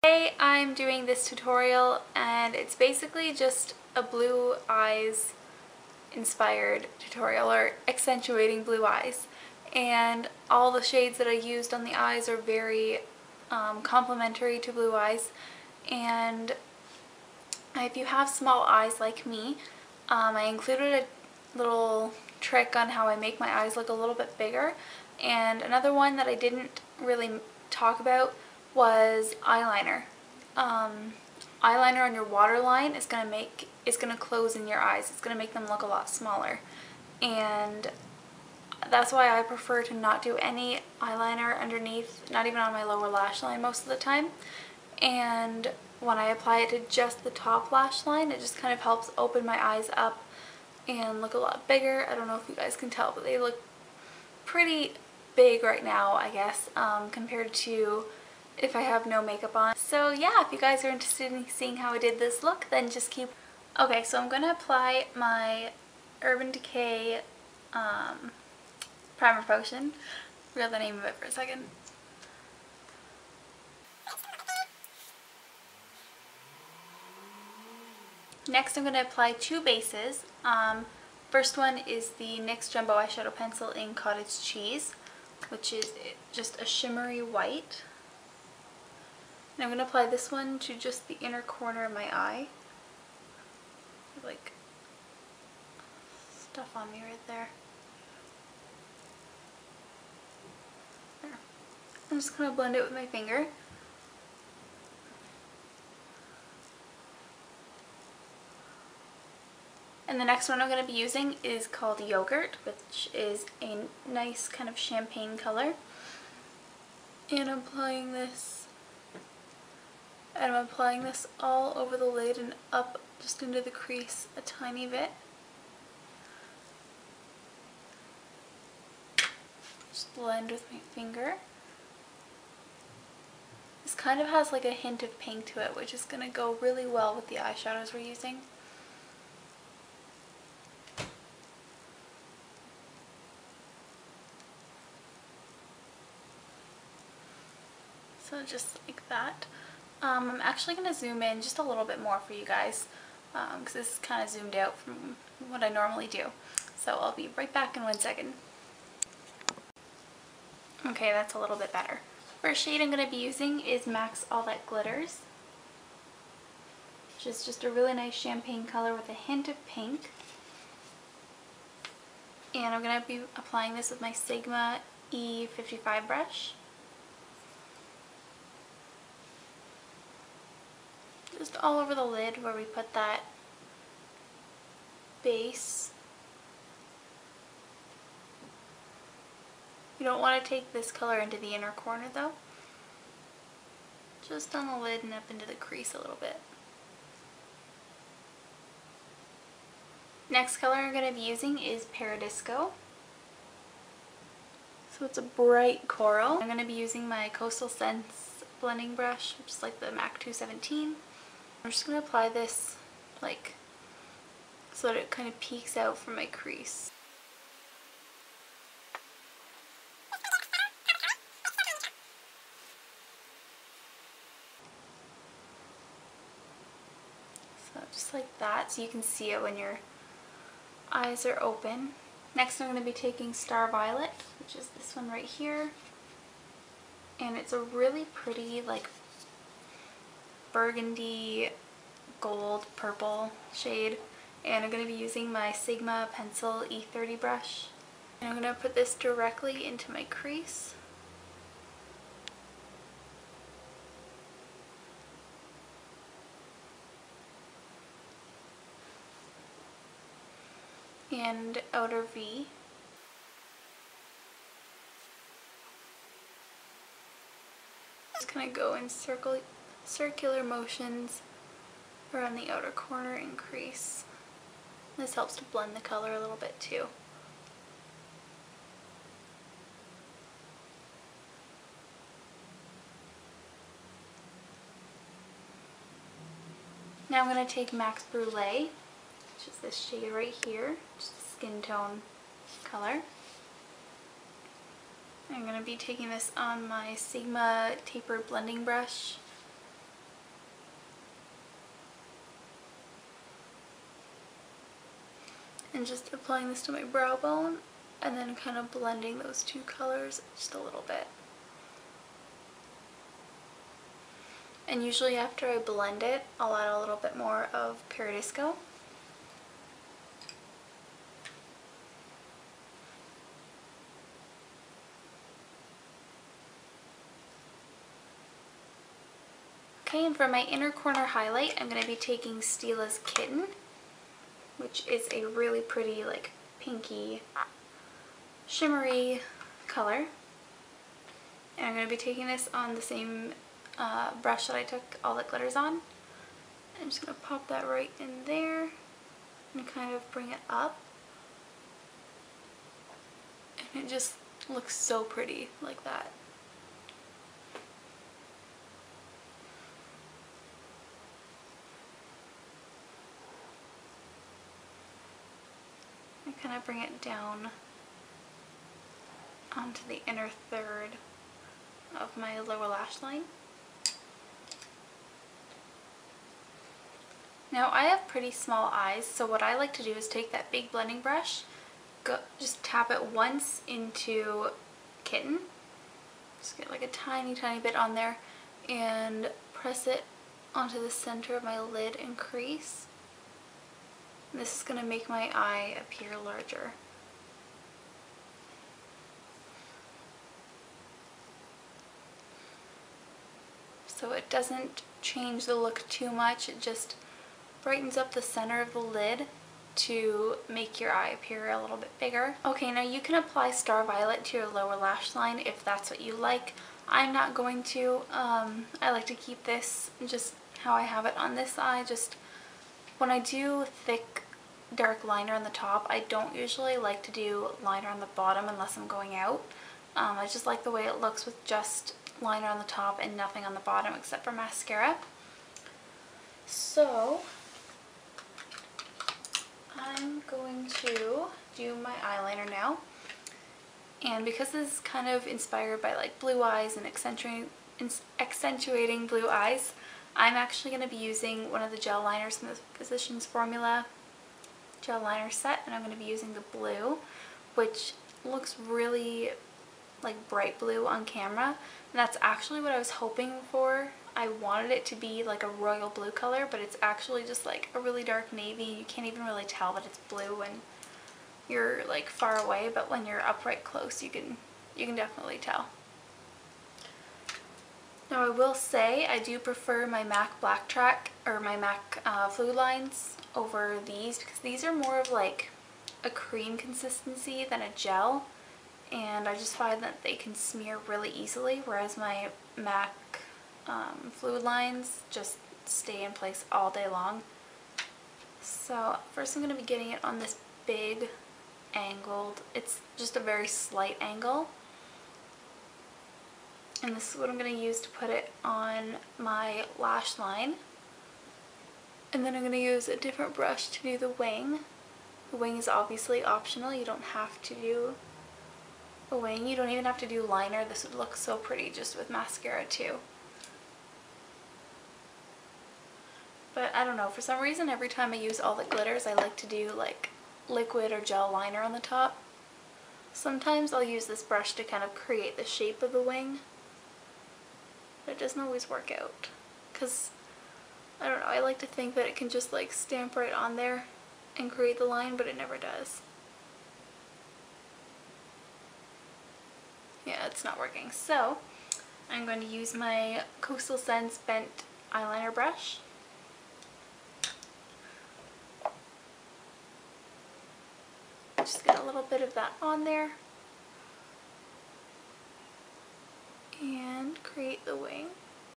Today I'm doing this tutorial and it's basically just a blue eyes inspired tutorial, or accentuating blue eyes, and all the shades that I used on the eyes are very complementary to blue eyes. And if you have small eyes like me, I included a little trick on how I make my eyes look a little bit bigger. And another one that I didn't really talk about was eyeliner. Eyeliner on your waterline is gonna close in your eyes. It's gonna make them look a lot smaller, and that's why I prefer to not do any eyeliner underneath, not even on my lower lash line most of the time. And when I apply it to just the top lash line, it just kind of helps open my eyes up and look a lot bigger. I don't know if you guys can tell, but they look pretty big right now, I guess, compared to if I have no makeup on. So yeah, if you guys are interested in seeing how I did this look, then just keep... Okay, so I'm going to apply my Urban Decay primer potion. Forgot the name of it for a second. Next I'm going to apply two bases. First one is the NYX Jumbo Eyeshadow Pencil in Cottage Cheese, which is just a shimmery white. And I'm going to apply this one to just the inner corner of my eye. Like stuff on me right there. There. I'm just going to blend it with my finger. And the next one I'm going to be using is called Yogurt, which is a nice kind of champagne color. And I'm applying this all over the lid and up just into the crease a tiny bit. Just blend with my finger. This kind of has like a hint of pink to it, which is going to go really well with the eyeshadows we're using. So just like that. I'm actually going to zoom in just a little bit more for you guys, because this is kind of zoomed out from what I normally do. So I'll be right back in 1 second. Okay, that's a little bit better. First shade I'm going to be using is MAC's All That Glitters, which is just a really nice champagne color with a hint of pink. And I'm going to be applying this with my Sigma E55 brush. Just all over the lid where we put that base. You don't want to take this color into the inner corner though. Just on the lid and up into the crease a little bit. Next color I'm going to be using is Paradisco. So it's a bright coral. I'm going to be using my Coastal Scents blending brush, which is like the MAC 217. I'm just going to apply this like so that it kind of peeks out from my crease. So just like that, so you can see it when your eyes are open. Next I'm going to be taking Star Violet, which is this one right here. And it's a really pretty like burgundy gold purple shade, and I'm going to be using my Sigma Pencil E30 brush, and I'm going to put this directly into my crease. And outer V. Just going to go in circular motions around the outer corner and crease. This helps to blend the color a little bit too. Now I'm going to take MAC's Brule, which is this shade right here, just a skin tone color. I'm going to be taking this on my Sigma tapered blending brush And just applying this to my brow bone and then kind of blending those two colors just a little bit. And usually after I blend it, I'll add a little bit more of Paradisco. Okay, and for my inner corner highlight, I'm going to be taking Stila's Kitten, which is a really pretty, like, pinky, shimmery color. And I'm going to be taking this on the same brush that I took all the glitters on. I'm just going to pop that right in there and kind of bring it up. And it just looks so pretty like that. And kind of bring it down onto the inner third of my lower lash line. Now I have pretty small eyes, so what I like to do is take that big blending brush, just tap it once into Kitten, just get like a tiny bit on there, and press it onto the center of my lid and crease. And this is going to make my eye appear larger. So it doesn't change the look too much, it just brightens up the center of the lid to make your eye appear a little bit bigger. Okay, now you can apply Star Violet to your lower lash line if that's what you like. I'm not going to. I like to keep this just how I have it on this eye. Just when I do thick dark liner on the top, I don't usually like to do liner on the bottom unless I'm going out. I just like the way it looks with just liner on the top and nothing on the bottom except for mascara. So I'm going to do my eyeliner now, and because this is kind of inspired by like blue eyes and accentuating blue eyes, I'm actually going to be using one of the gel liners from the Physicians Formula gel liner set, and I'm going to be using the blue, which looks really like bright blue on camera, and that's actually what I was hoping for. I wanted it to be like a royal blue color, but it's actually just like a really dark navy. You can't even really tell that it's blue when you're like far away, but when you're up right close you can definitely tell. Now I will say I do prefer my MAC Black Track or my MAC Fluid Lines over these, because these are more of like a cream consistency than a gel, and I just find that they can smear really easily, whereas my MAC Fluid Lines just stay in place all day long. So first I'm going to be getting it on this big angled, it's just a very slight angle, and this is what I'm going to use to put it on my lash line. And then I'm going to use a different brush to do the wing. The wing is obviously optional, you don't have to do a wing, you don't even have to do liner. This would look so pretty just with mascara too. But I don't know, for some reason every time I use all the glitters I like to do like liquid or gel liner on the top. Sometimes I'll use this brush to kind of create the shape of the wing, but it doesn't always work out, because I don't know, I like to think that it can just like stamp right on there and create the line, but it never does. Yeah, it's not working. So I'm going to use my Coastal Scents Bent eyeliner brush. Just get a little bit of that on there and create the wing.